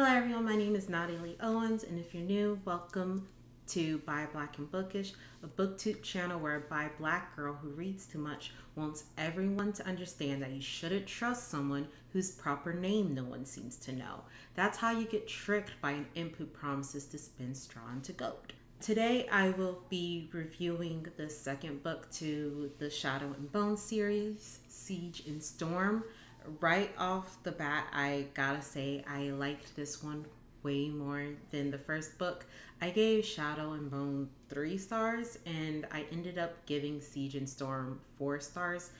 Hello everyone, my name is Nadia Lee Owens, and if you're new, welcome to Bi Black and Bookish, a booktube channel where a bi black girl who reads too much wants everyone to understand that you shouldn't trust someone whose proper name no one seems to know. That's how you get tricked by an imp who promises to spin straw into gold. Today I will be reviewing the second book to the Shadow and Bone series, Siege and Storm. Right off the bat, I gotta say I liked this one way more than the first book. I gave Shadow and Bone 3 stars, and I ended up giving Siege and Storm 4 stars,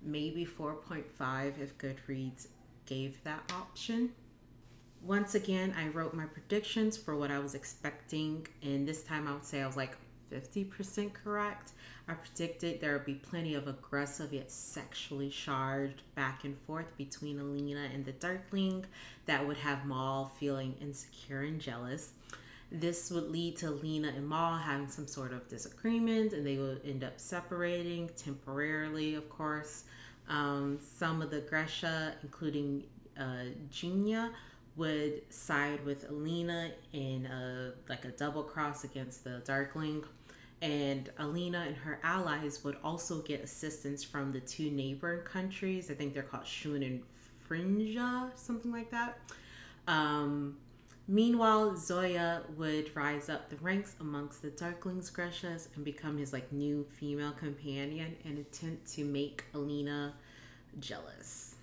maybe 4.5 if Goodreads gave that option. Once again, I wrote my predictions for what I was expecting, and this time I would say I was like 50% correct. I predicted there would be plenty of aggressive yet sexually charged back and forth between Alina and the Darkling that would have Maul feeling insecure and jealous. This would lead to Alina and Maul having some sort of disagreement, and they would end up separating temporarily, of course. Some of the Gresha, including Genia, would side with Alina in a double cross against the Darkling. And Alina and her allies would also get assistance from the two neighboring countries. I think they're called Shun and Frinja, something like that. Meanwhile, Zoya would rise up the ranks amongst the Darkling's Greshas and become his new female companion and attempt to make Alina jealous.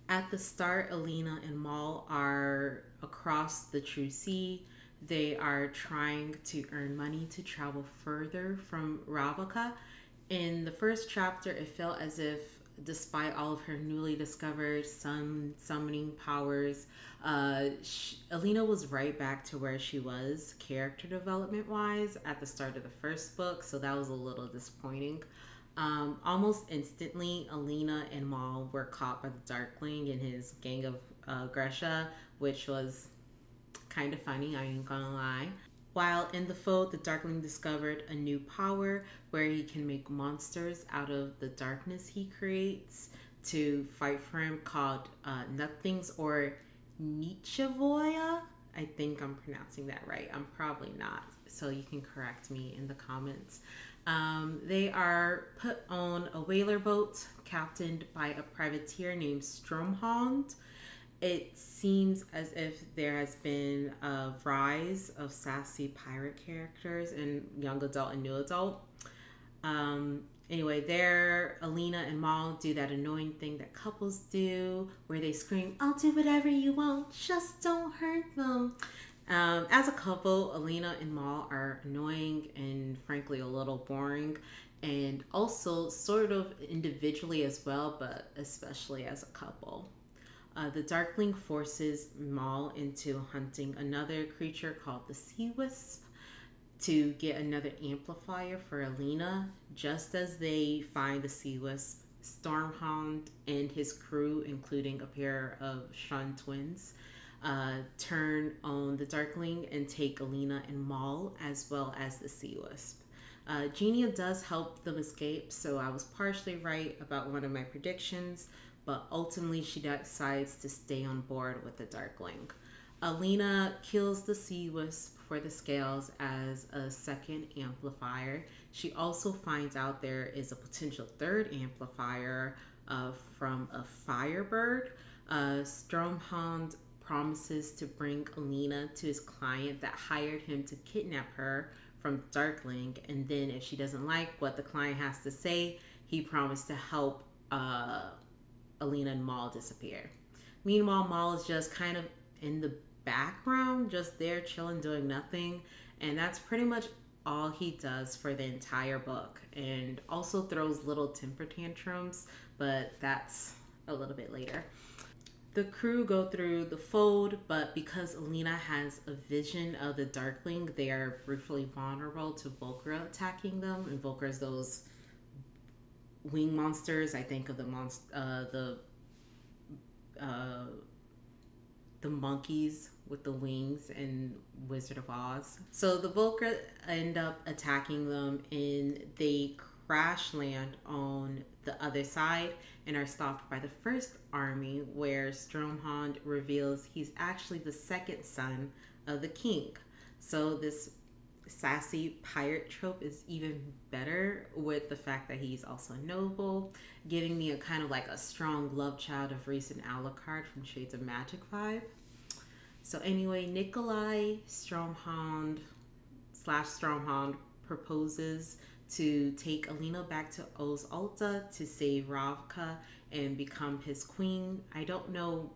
At the start, Alina and Maul are across the True Sea. They are trying to earn money to travel further from Ravaka. In the first chapter, it felt as if, despite all of her newly discovered sun summoning powers, Alina was right back to where she was character development wise at the start of the first book, so that was a little disappointing. Almost instantly, Alina and Maul were caught by the Darkling and his gang of Gresha, which was kind of funny, I ain't gonna lie. While in the fold, the Darkling discovered a new power where he can make monsters out of the darkness he creates to fight for him, called Nothings or Nichevoya. I think I'm pronouncing that right. I'm probably not, so you can correct me in the comments. They are put on a whaler boat captained by a privateer named Stromhond. It seems as if there has been a rise of sassy pirate characters in young adult and new adult. Anyway, there, Alina and Maul do that annoying thing that couples do, where they scream, "I'll do whatever you want, just don't hurt them." As a couple, Alina and Maul are annoying and frankly a little boring, and also sort of individually as well, but especially as a couple. The Darkling forces Maul into hunting another creature called the Sea Wisp to get another amplifier for Alina. Just as they find the Sea Wisp, Stormhound and his crew, including a pair of Shun twins, turn on the Darkling and take Alina and Maul as well as the Sea Wisp. Genia does help them escape, so I was partially right about one of my predictions, but ultimately she decides to stay on board with the Darkling. Alina kills the Sea Wisp for the scales as a second amplifier. She also finds out there is a potential third amplifier from a Firebird. Stromhond promises to bring Alina to his client that hired him to kidnap her from Darkling, and then if she doesn't like what the client has to say, he promised to help Alina and Maul disappear. Meanwhile, Maul is just kind of in the background, just there chilling, doing nothing, and that's pretty much all he does for the entire book, and also throws little temper tantrums, but that's a little bit later. The crew go through the fold, but because Alina has a vision of the Darkling, they are briefly vulnerable to Volcra attacking them, and Volcra is those wing monsters. I think of the monkeys with the wings in Wizard of Oz. So the Volcra end up attacking them, and they crash land on the other side and are stopped by the first army, where Stromhond reveals he's actually the second son of the king. So this sassy pirate trope is even better with the fact that he's also noble, giving me a kind of like a strong love child of recent Alucard from Shades of Magic vibe. So anyway, Nikolai Stromhound proposes to take Alina back to Oz Alta to save Ravka and become his queen. I don't know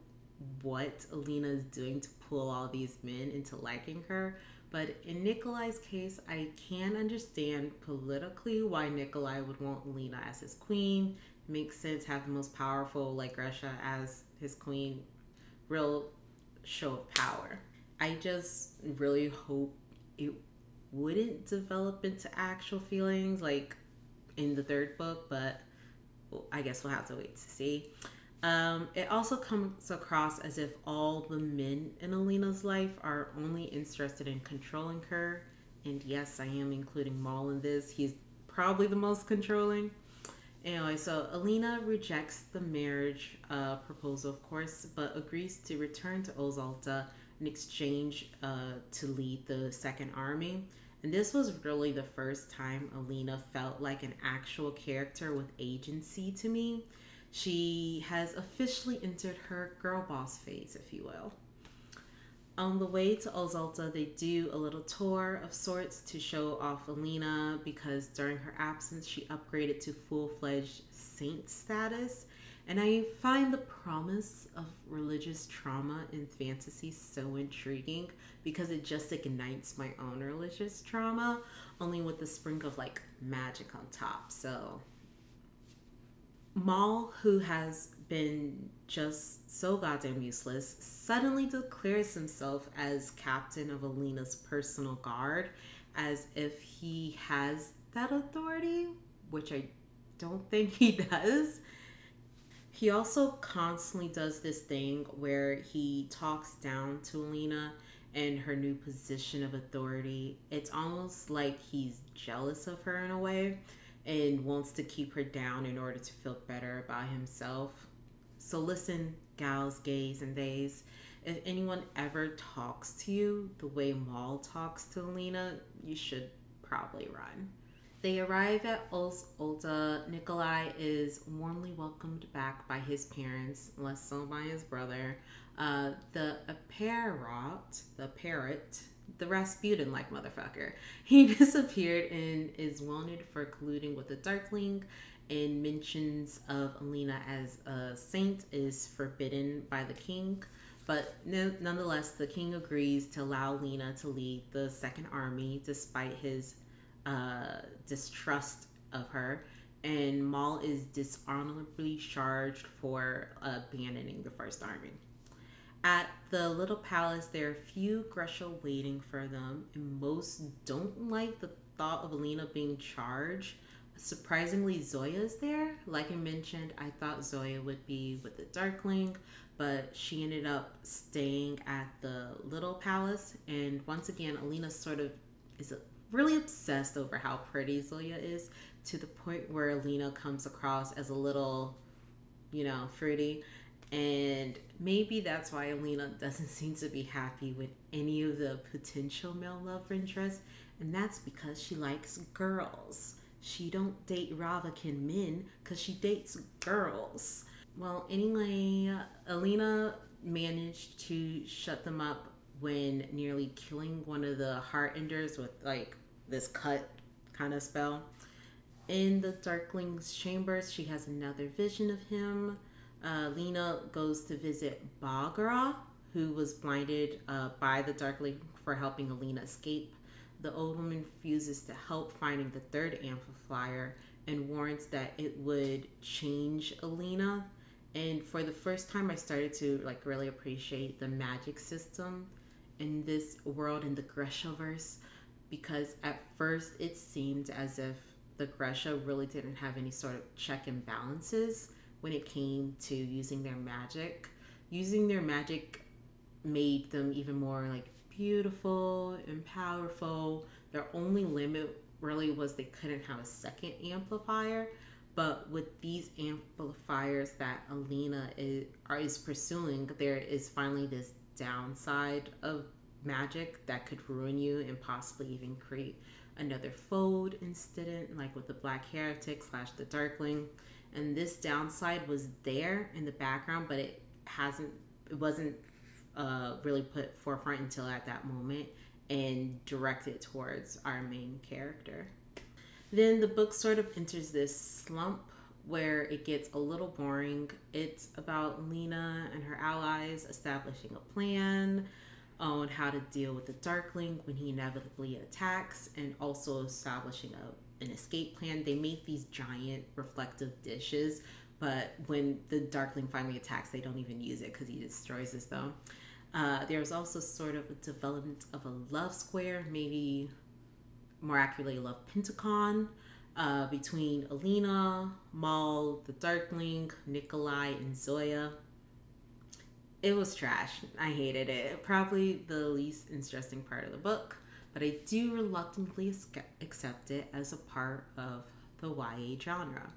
what Alina is doing to pull all these men into liking her, but in Nikolai's case, I can understand politically why Nikolai would want Alina as his queen. It makes sense, have the most powerful like Gresha as his queen. Real show of power. I just really hope it wouldn't develop into actual feelings like in the third book, but I guess we'll have to wait to see. It also comes across as if all the men in Alina's life are only interested in controlling her. And yes, I am including Maul in this. He's probably the most controlling. Anyway, so Alina rejects the marriage proposal, of course, but agrees to return to Ozalta in exchange to lead the second army. And this was really the first time Alina felt like an actual character with agency to me. She has officially entered her girl boss phase, if you will. On the way to Ozalta, they do a little tour of sorts to show off Alina because during her absence, she upgraded to full-fledged saint status. And I find the promise of religious trauma in fantasy so intriguing because it just ignites my own religious trauma, only with the sprinkle of like magic on top. So Maul, who has been just so goddamn useless, suddenly declares himself as captain of Alina's personal guard, as if he has that authority, which I don't think he does. He also constantly does this thing where he talks down to Alina and her new position of authority. It's almost like he's jealous of her in a way and wants to keep her down in order to feel better about himself. So listen, gals, gays, and days, if anyone ever talks to you the way Maul talks to Alina, you should probably run. They arrive at Oz Ulta. Nikolai is warmly welcomed back by his parents, less so by his brother. The parrot, the Rasputin-like motherfucker, he disappeared and is wanted for colluding with the Darkling, and mentions of Alina as a saint is forbidden by the king. But nonetheless, the king agrees to allow Alina to lead the second army despite his distrust of her, and Maul is dishonorably charged for abandoning the first army. At the little palace, there are a few Gresha waiting for them, and most don't like the thought of Alina being charged. Surprisingly, Zoya is there. Like I mentioned, I thought Zoya would be with the Darkling, but she ended up staying at the little palace. And once again, Alina sort of is really obsessed over how pretty Zoya is, to the point where Alina comes across as a little, fruity. And maybe that's why Alina doesn't seem to be happy with any of the potential male love interests, and that's because she likes girls. She don't date Ravakin men because she dates girls. Well, anyway, Alina managed to shut them up when nearly killing one of the heart enders with like this cut kind of spell. In the Darkling's chambers, she has another vision of him. Lena goes to visit Bagara, who was blinded by the Darkling for helping Alina escape. The old woman refuses to help finding the third amplifier and warns that it would change Alina. And for the first time, I started to really appreciate the magic system in this world, in the Greshaverse, because at first it seemed as if the Gresha really didn't have any sort of check and balances when it came to using their magic. Using their magic made them even more beautiful and powerful. Their only limit really was they couldn't have a second amplifier. But with these amplifiers that Alina is pursuing, there is finally this downside of magic that could ruin you and possibly even create another fold incident, like with the Black Heretic / the Darkling. And this downside was there in the background, but it wasn't really put forefront until at that moment and directed towards our main character. Then the book sort of enters this slump where it gets a little boring. It's about Lena and her allies establishing a plan on how to deal with the Darkling when he inevitably attacks, and also establishing an escape plan. They make these giant reflective dishes, but when the Darkling finally attacks, they don't even use it because he destroys this though. There's also sort of a development of a love square, maybe more accurately a love pentagon, between Alina, Maul, the Darkling, Nikolai, and Zoya. It was trash. I hated it. Probably the least interesting part of the book, but I do reluctantly accept it as a part of the YA genre.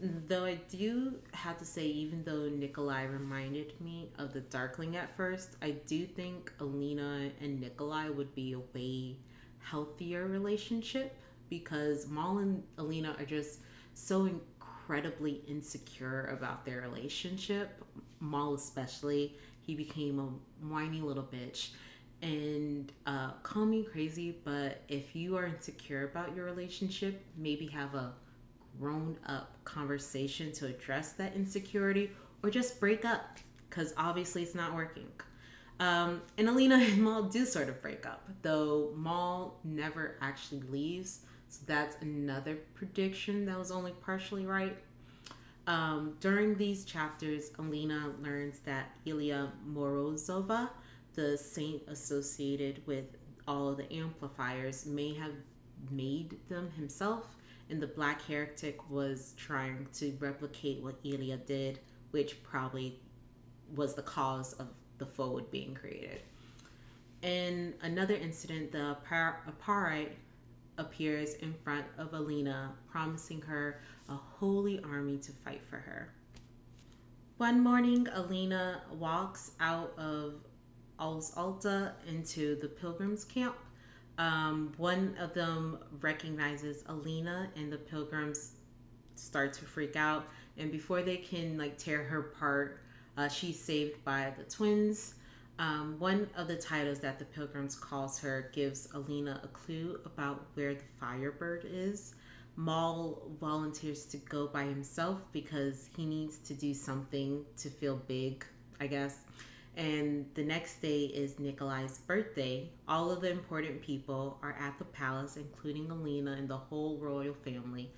Though I do have to say, even though Nikolai reminded me of the Darkling at first, I do think Alina and Nikolai would be a way healthier relationship, because Maul and Alina are just so incredibly insecure about their relationship. Maul especially, he became a whiny little bitch. And call me crazy, but if you are insecure about your relationship, maybe have a grown up conversation to address that insecurity, or just break up, because obviously it's not working. And Alina and Maul do sort of break up, though Maul never actually leaves, so that's another prediction that was only partially right. During these chapters, Alina learns that Ilya Morozova, the saint associated with all the amplifiers, may have made them himself, and the Black Heretic was trying to replicate what Ilya did, which probably was the cause of the fold being created. In another incident, the Aparite appears in front of Alina, promising her a holy army to fight for her. One morning, Alina walks out of Als Alta into the pilgrims' camp. One of them recognizes Alina, and the pilgrims start to freak out. And before they can tear her apart, she's saved by the twins. One of the titles that the pilgrims calls her gives Alina a clue about where the Firebird is. Maul volunteers to go by himself because he needs to do something to feel big, I guess. And the next day is Nikolai's birthday. All of the important people are at the palace, including Alina and the whole royal family.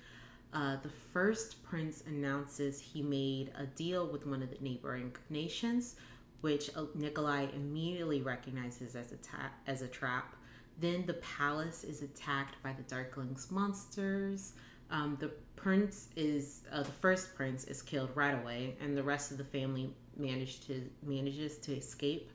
The first prince announces he made a deal with one of the neighboring nations, which Nikolai immediately recognizes as a trap. Then the palace is attacked by the Darkling's monsters. The first prince is killed right away, and the rest of the family manages to escape.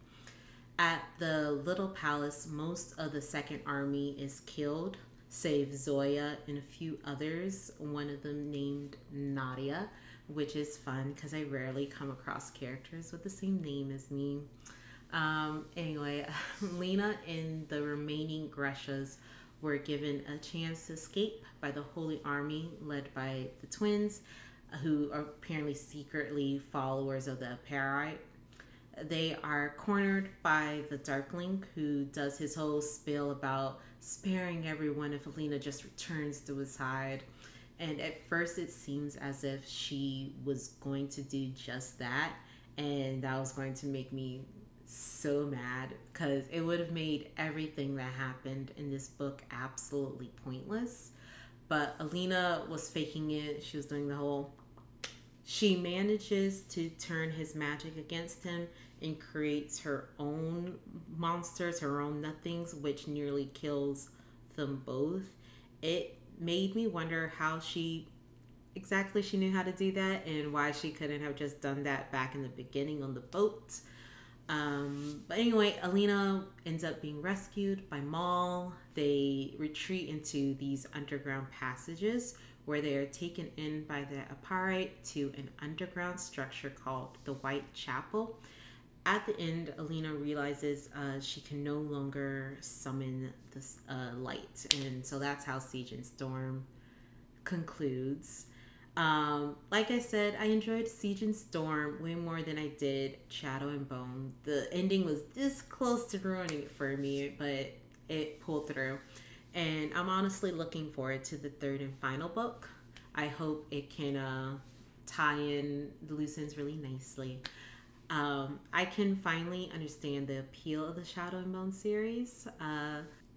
At the little palace, most of the second army is killed, save Zoya and a few others, one of them named Nadia, which is fun because I rarely come across characters with the same name as me. Anyway, Lena and the remaining Greshas were given a chance to escape by the Holy Army led by the twins, who are apparently secretly followers of the Aparite. They are cornered by the Darkling, who does his whole spiel about sparing everyone if Alina just returns to his side. And at first it seems as if she was going to do just that, and that was going to make me so mad, because it would have made everything that happened in this book absolutely pointless. But Alina was faking it. She was doing the whole... She manages to turn his magic against him and creates her own monsters, her own nothings, which nearly kills them both. It made me wonder how she knew how to do that, and why she couldn't have just done that back in the beginning on the boat. But anyway, Alina ends up being rescued by Maul. They retreat into these underground passages where they are taken in by the Aparite to an underground structure called the White Chapel. At the end, Alina realizes she can no longer summon this light, and so that's how Siege and Storm concludes. Like I said, I enjoyed Siege and Storm way more than I did Shadow and Bone. The ending was this close to ruining it for me, but it pulled through. And I'm honestly looking forward to the third and final book. I hope it can tie in the loose ends really nicely. I can finally understand the appeal of the Shadow and Bone series.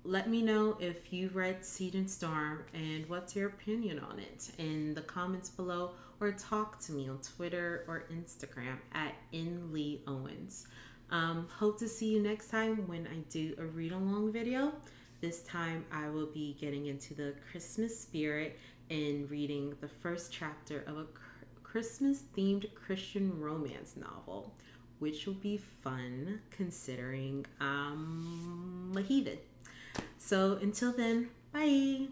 Let me know if you've read Siege and Storm and what's your opinion on it in the comments below, or talk to me on Twitter or Instagram at @NLeeOwens. Hope to see you next time when I do a read-along video. This time I will be getting into the Christmas spirit and reading the first chapter of a Christmas-themed Christian romance novel, which will be fun considering I'm a heathen. So until then, bye!